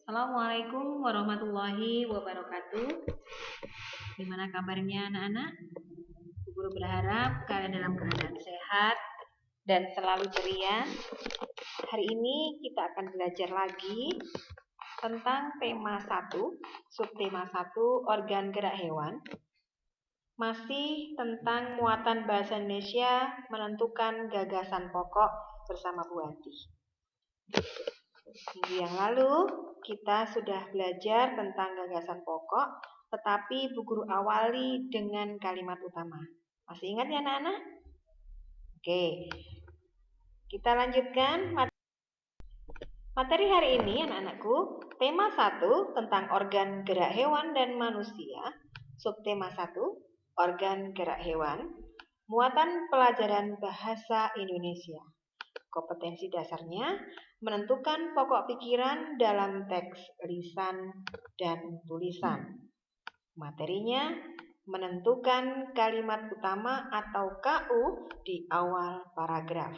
Assalamualaikum warahmatullahi wabarakatuh. Gimana kabarnya anak-anak? Guru berharap kalian dalam keadaan sehat dan selalu ceria. Hari ini kita akan belajar lagi tentang tema 1, subtema 1, organ gerak hewan. Masih tentang muatan bahasa Indonesia menentukan gagasan pokok bersama Bu Ati. Minggu yang lalu kita sudah belajar tentang gagasan pokok, tetapi Bu Guru awali dengan kalimat utama. Masih ingat ya anak-anak? Oke, kita lanjutkan materi hari ini anak-anakku. Tema 1 tentang organ gerak hewan dan manusia. Subtema 1, organ gerak hewan. Muatan pelajaran bahasa Indonesia. Kompetensi dasarnya menentukan pokok pikiran dalam teks lisan dan tulisan. Materinya menentukan kalimat utama atau KU di awal paragraf.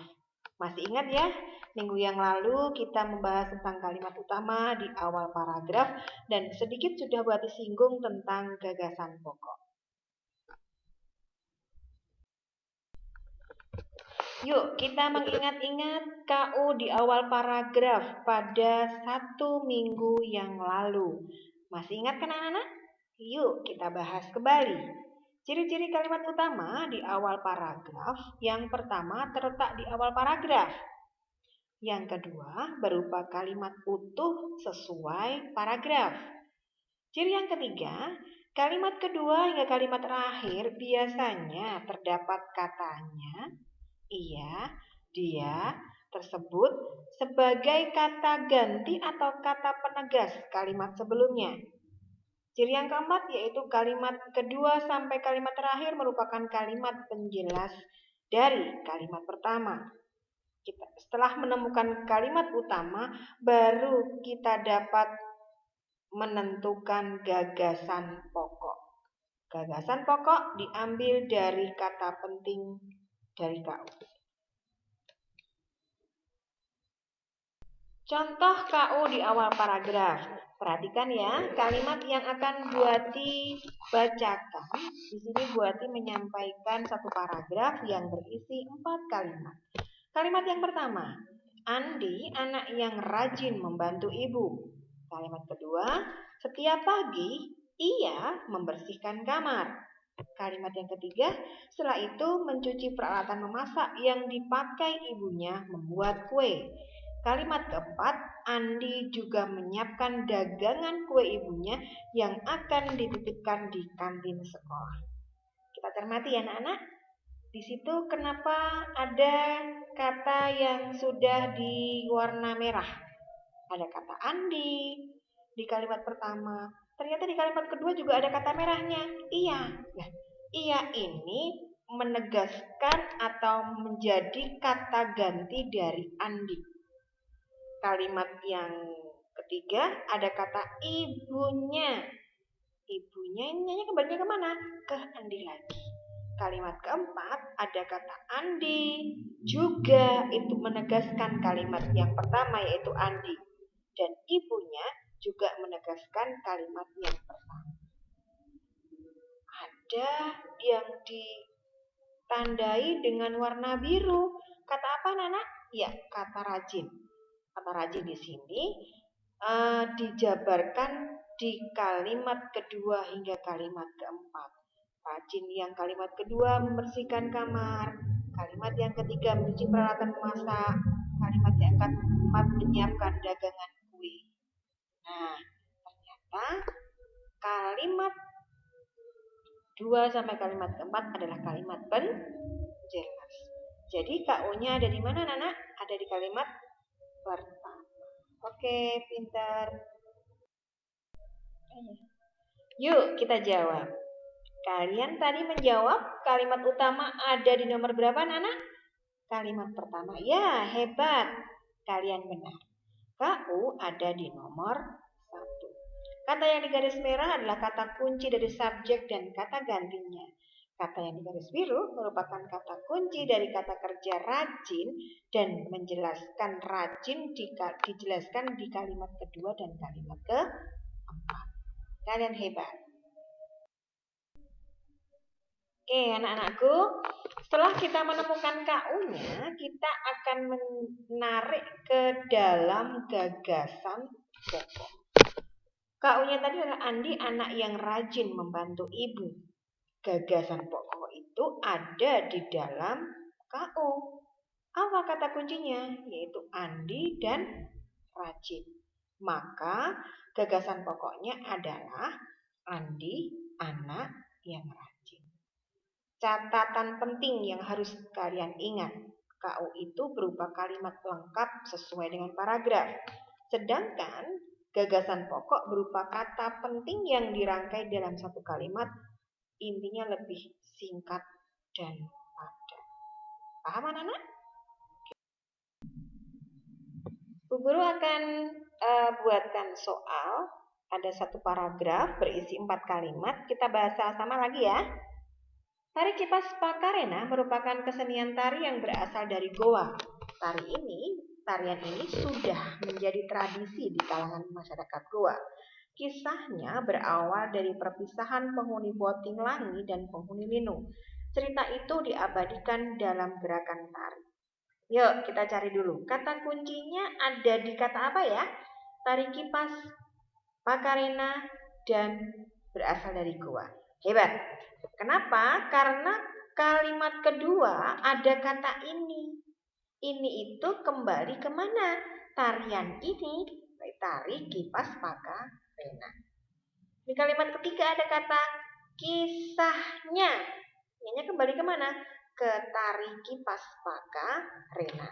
Masih ingat ya, minggu yang lalu kita membahas tentang kalimat utama di awal paragraf dan sedikit sudah buat disinggung tentang gagasan pokok. Yuk kita mengingat-ingat KU di awal paragraf pada 1 minggu yang lalu. Masih ingat kan anak-anak? Yuk kita bahas kembali. Ciri-ciri kalimat utama di awal paragraf. Yang pertama terletak di awal paragraf. Yang kedua berupa kalimat utuh sesuai paragraf. Ciri yang ketiga, kalimat kedua hingga kalimat terakhir biasanya terdapat katanya ia, dia tersebut sebagai kata ganti atau kata penegas kalimat sebelumnya. Ciri yang keempat yaitu kalimat kedua sampai kalimat terakhir merupakan kalimat penjelas dari kalimat pertama. Setelah menemukan kalimat utama, baru kita dapat menentukan gagasan pokok. Gagasan pokok diambil dari kata penting dari KU. Contoh KU di awal paragraf. Perhatikan ya, kalimat yang akan Buati bacakan. Di sini Buati menyampaikan satu paragraf yang berisi 4 kalimat. Kalimat yang pertama, Andi anak yang rajin membantu ibu. Kalimat kedua, setiap pagi ia membersihkan kamar. Kalimat yang ketiga, setelah itu mencuci peralatan memasak yang dipakai ibunya membuat kue. Kalimat keempat, Andi juga menyiapkan dagangan kue ibunya yang akan dititipkan di kantin sekolah. Kita cermati ya anak-anak. Di situ kenapa ada kata yang sudah diwarna merah? Ada kata Andi di kalimat pertama. Ternyata di kalimat kedua juga ada kata merahnya, ia. Nah, ia ini menegaskan atau menjadi kata ganti dari Andi. Kalimat yang ketiga ada kata ibunya. Ibunya ini nyanyi kembalinya kemana? Ke Andi lagi. Kalimat keempat ada kata Andi. Juga itu menegaskan kalimat yang pertama yaitu Andi. Dan ibunya juga menegaskan kalimat yang pertama. Ada yang ditandai dengan warna biru. Kata apa Nana? Ya, kata rajin. Kata rajin di sini dijabarkan di kalimat kedua hingga kalimat keempat. Rajin yang kalimat kedua membersihkan kamar. Kalimat yang ketiga mencuci peralatan memasak. Kalimat yang keempat menyiapkan dagangan kue. Nah, ternyata kalimat 2 sampai kalimat keempat adalah kalimat penjelas. Jadi KU-nya ada di mana, Nana? Ada di kalimat pertama. Oke, pintar. Yuk, kita jawab. Kalian tadi menjawab kalimat utama ada di nomor berapa, Nana? Kalimat pertama. Ya, hebat. Kalian benar. KU ada di nomor 1. Kata yang digaris merah adalah kata kunci dari subjek dan kata gantinya. Kata yang digaris biru merupakan kata kunci dari kata kerja rajin dan menjelaskan rajin dijelaskan di kalimat kedua dan kalimat keempat. Kalian hebat. Oke, anak-anakku, setelah kita menemukan KU-nya, kita akan menarik ke dalam gagasan pokok. KU-nya tadi adalah Andi anak yang rajin membantu ibu. Gagasan pokok itu ada di dalam KU. Apa kata kuncinya? Yaitu Andi dan rajin. Maka gagasan pokoknya adalah Andi anak yang rajin. Catatan penting yang harus kalian ingat. KU itu berupa kalimat lengkap sesuai dengan paragraf. Sedangkan gagasan pokok berupa kata penting yang dirangkai dalam satu kalimat, intinya lebih singkat dan padat. Paham anak-anak? Bu Guru akan buatkan soal. Ada satu paragraf berisi 4 kalimat. Kita bahas sama lagi ya. Tari Kipas Pakarena merupakan kesenian tari yang berasal dari Goa. Tarian ini sudah menjadi tradisi di kalangan masyarakat Goa. Kisahnya berawal dari perpisahan penghuni Boting Langi dan penghuni Linu. Cerita itu diabadikan dalam gerakan tari. Yuk kita cari dulu. Kata kuncinya ada di kata apa ya? Tari Kipas Pakarena dan berasal dari Goa. Hebat. Kenapa? Karena kalimat kedua ada kata ini. Ini itu kembali kemana? Tarian ini, tari kipas pakarena. Di kalimat ketiga ada kata kisahnya. Ini kembali kemana? Ke tari kipas pakarena.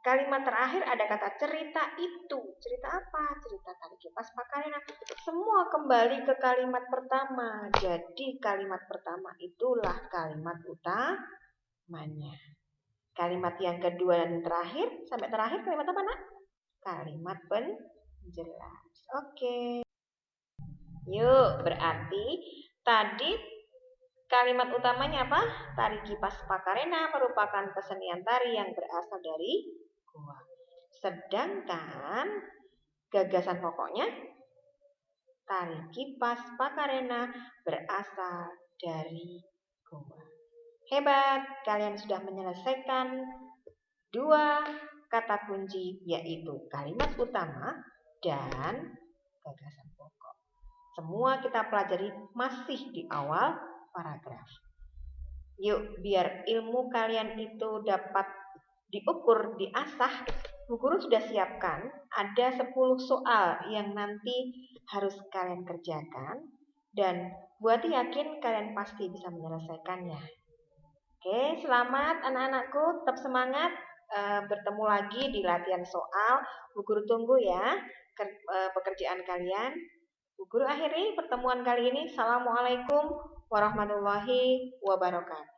Kalimat terakhir ada kata cerita itu. Cerita apa? Cerita tari kipas pakarena. Semua kembali ke kalimat pertama. Jadi kalimat pertama itulah kalimat utamanya. Kalimat yang kedua dan terakhir, sampai terakhir kalimat apa nak? Kalimat penjelas. Oke. Yuk, berarti tadi kalimat utamanya apa? Tari Kipas Pakarena merupakan kesenian tari yang berasal dari Goa. Sedangkan gagasan pokoknya Tari Kipas Pakarena berasal dari Goa. Hebat, kalian sudah menyelesaikan 2 kata kunci, yaitu kalimat utama dan gagasan pokok. Semua kita pelajari masih di awal paragraf. Yuk, biar ilmu kalian itu dapat diukur, diasah, Bu Guru sudah siapkan ada 10 soal yang nanti harus kalian kerjakan, dan buat yakin kalian pasti bisa menyelesaikannya. Oke, selamat anak-anakku, tetap semangat, bertemu lagi di latihan soal. Bu Guru tunggu ya pekerjaan kalian. Bu Guru akhiri pertemuan kali ini. Assalamualaikum warahmatullahi wabarakatuh.